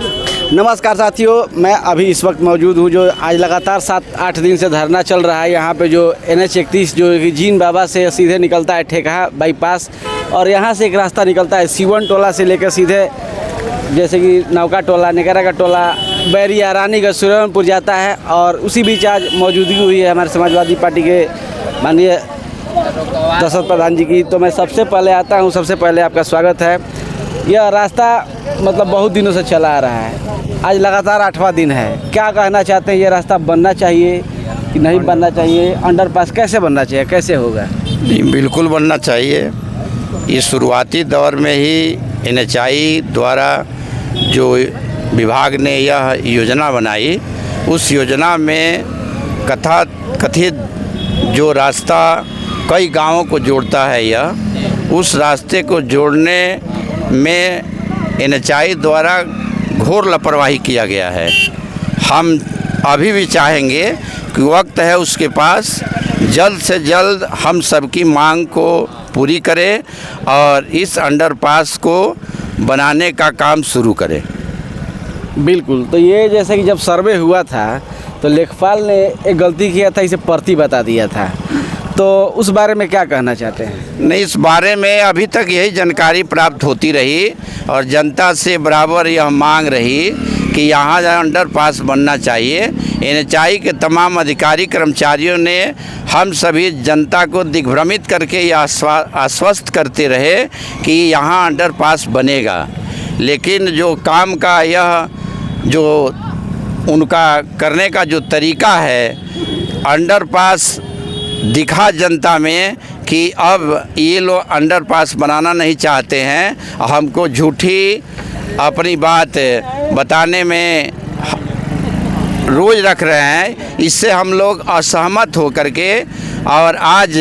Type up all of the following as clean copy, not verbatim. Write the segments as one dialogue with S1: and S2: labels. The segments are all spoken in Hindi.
S1: नमस्कार साथियों, मैं अभी इस वक्त मौजूद हूँ जो आज लगातार 7-8 दिन से धरना चल रहा है। यहाँ पे जो NH 31 जो जीन बाबा से सीधे निकलता है ठेकहा बाईपास, और यहाँ से एक रास्ता निकलता है सिवन टोला से लेकर सीधे जैसे कि नौका टोला, नेकरा का टोला, बैरिया, रानीगंज, सूर्यपुर जाता है। और उसी बीच आज मौजूदगी हुई है हमारे समाजवादी पार्टी के माननीय दशरथ प्रधान जी की। तो मैं सबसे पहले आता हूँ, सबसे पहले आपका स्वागत है। यह रास्ता मतलब बहुत दिनों से चला आ रहा है, आज लगातार 8वां दिन है। क्या कहना चाहते हैं, ये रास्ता बनना चाहिए कि नहीं बनना चाहिए? अंडरपास कैसे बनना चाहिए, कैसे होगा?
S2: बिल्कुल बनना चाहिए। इस शुरुआती दौर में ही NHI द्वारा जो विभाग ने यह योजना बनाई, उस योजना में कथित जो रास्ता कई गांवों को जोड़ता है, यह उस रास्ते को जोड़ने में NHI द्वारा घोर लापरवाही किया गया है। हम अभी भी चाहेंगे कि वक्त है उसके पास, जल्द से जल्द हम सबकी मांग को पूरी करें और इस अंडरपास को बनाने का काम शुरू करें।
S1: बिल्कुल। तो ये जैसे कि जब सर्वे हुआ था तो लेखपाल ने एक गलती किया था, इसे पर्ती बता दिया था, तो उस बारे में क्या कहना चाहते हैं?
S2: नहीं, इस बारे में अभी तक यही जानकारी प्राप्त होती रही और जनता से बराबर यह मांग रही कि यहाँ अंडरपास बनना चाहिए। NHI के तमाम अधिकारी कर्मचारियों ने हम सभी जनता को दिग्भ्रमित करके यह आश्वस्त करते रहे कि यहाँ अंडरपास बनेगा, लेकिन जो काम का यह जो उनका करने का जो तरीका है, अंडरपास दिखा जनता में कि अब ये लोग अंडरपास बनाना नहीं चाहते हैं, हमको झूठी अपनी बात बताने में रोज़ रख रहे हैं। इससे हम लोग असहमत हो करके और आज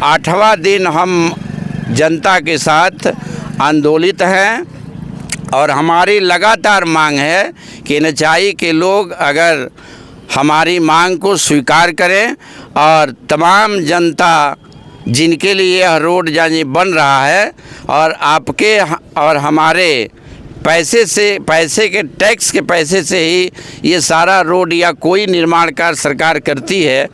S2: 8वां दिन हम जनता के साथ आंदोलित हैं और हमारी लगातार मांग है कि NHI के लोग अगर हमारी मांग को स्वीकार करें और तमाम जनता जिनके लिए यह रोड जानी बन रहा है और आपके और हमारे पैसे के टैक्स के पैसे से ही ये सारा रोड या कोई निर्माण कार्य सरकार करती है,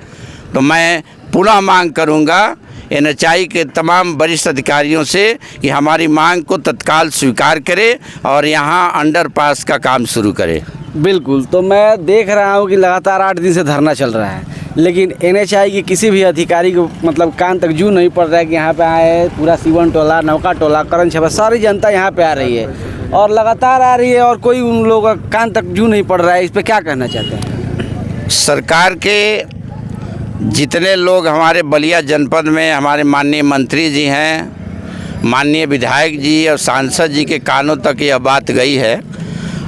S2: तो मैं पुनः मांग करूंगा NHI के तमाम वरिष्ठ अधिकारियों से कि हमारी मांग को तत्काल स्वीकार करें और यहाँ अंडरपास का काम शुरू करें।
S1: बिल्कुल। तो मैं देख रहा हूँ कि लगातार 8 दिन से धरना चल रहा है, लेकिन NHI की किसी भी अधिकारी को मतलब कान तक जू नहीं पड़ रहा है कि यहाँ पे आए। पूरा सिवन टोला, नौका टोला, करण छपा, सारी जनता यहाँ पे आ रही है और लगातार आ रही है और कोई उन लोगों का कान तक जू नहीं पड़ रहा है। इस पर क्या कहना चाहते हैं?
S2: सरकार के जितने लोग हमारे बलिया जनपद में हमारे माननीय मंत्री जी हैं, माननीय विधायक जी और सांसद जी के कानों तक यह बात गई है।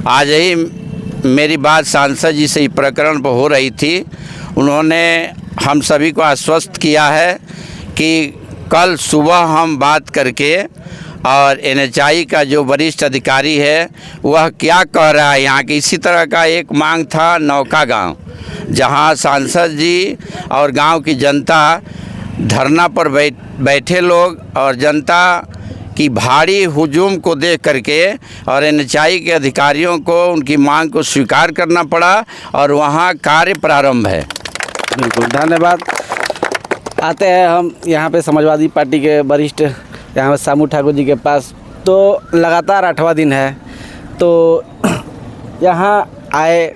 S2: आज ही मेरी बात सांसद जी से प्रकरण पर हो रही थी, उन्होंने हम सभी को आश्वस्त किया है कि कल सुबह हम बात करके और NHI का जो वरिष्ठ अधिकारी है वह क्या कह रहा है यहाँ की। इसी तरह का एक मांग था नौका गांव, जहाँ सांसद जी और गांव की जनता धरना पर बैठे लोग और जनता की भारी हुजूम को देख करके और NHI के अधिकारियों को उनकी मांग को स्वीकार करना पड़ा और वहाँ कार्य प्रारंभ है।
S1: बिल्कुल, धन्यवाद। आते हैं हम यहाँ पे समाजवादी पार्टी के वरिष्ठ यहाँ सामू ठाकुर जी के पास। तो लगातार 8वां दिन है, तो यहाँ आए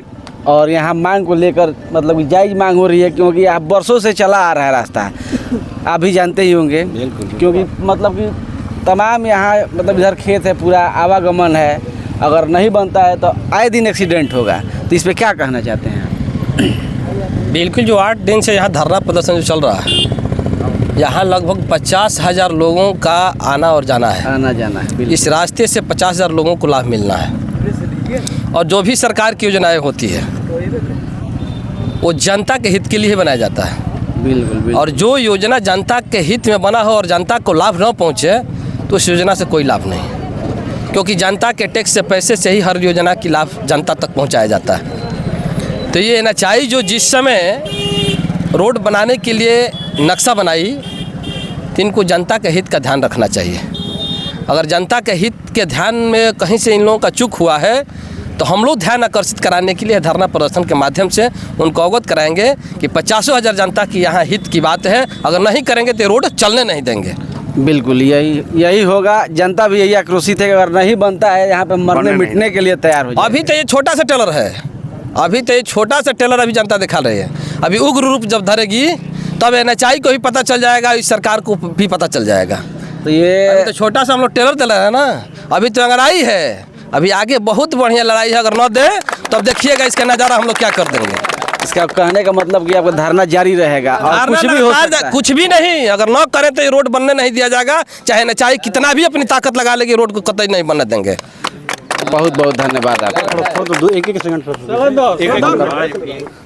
S1: और यहाँ मांग को लेकर मतलब जायज़ मांग हो रही है, क्योंकि आप बरसों से चला आ रहा है रास्ता, आप भी जानते ही होंगे। क्योंकि मतलब कि तमाम यहाँ मतलब इधर खेत है, पूरा आवागमन है, अगर नहीं बनता है तो आए दिन एक्सीडेंट होगा। तो इस पर क्या कहना चाहते हैं?
S3: बिल्कुल, जो 8 दिन से यहाँ धरना प्रदर्शन जो चल रहा है, यहाँ लगभग 50,000 लोगों का आना और जाना है। इस रास्ते से 50,000 लोगों को लाभ मिलना है और जो भी सरकार की योजनाएं होती है वो जनता के हित के लिए बनाया जाता है।
S1: बिल्कुल।
S3: और जो योजना जनता के हित में बना हो और जनता को लाभ न पहुँचे तो उस योजना से कोई लाभ नहीं, क्योंकि जनता के टैक्स से पैसे से ही हर योजना की लाभ जनता तक पहुँचाया जाता है। तो ये NHI जो जिस समय रोड बनाने के लिए नक्शा बनाई, तो इनको जनता के हित का ध्यान रखना चाहिए। अगर जनता के हित के ध्यान में कहीं से इन लोगों का चूक हुआ है तो हम लोग ध्यान आकर्षित कराने के लिए धरना प्रदर्शन के माध्यम से उनको अवगत कराएंगे कि 50,000 जनता की यहाँ हित की बात है, अगर नहीं करेंगे तो रोड चलने नहीं देंगे।
S1: बिल्कुल यही होगा। जनता भी यही आक्रोशित है कि अगर नहीं बनता है यहाँ पे मरने मिटने के लिए तैयार हो जाए।
S3: अभी तो ये छोटा सा टेलर है, अभी तो ये छोटा सा टेलर अभी जनता दिखा रही है। अभी उग्र रूप जब धरेगी तब NHI को भी पता चल जाएगा, इस सरकार को भी पता चल जाएगा।
S1: तो ये
S3: अभी तो छोटा सा हम लोग टेलर टेलर है ना, अभी तो अंगड़ाई है, अभी आगे बहुत बढ़िया लड़ाई है। अगर न दे तब देखिएगा इसका नज़ारा हम लोग क्या कर देंगे।
S1: इसका कहने का मतलब कि आपका धरना जारी रहेगा और कुछ भी हो सकता है।
S3: कुछ भी नहीं, अगर न करें तो ये रोड बनने नहीं दिया जाएगा, चाहे NHI कितना भी अपनी ताकत लगा लेगी, रोड को कतई नहीं बनने देंगे।
S1: बहुत बहुत धन्यवाद आपका।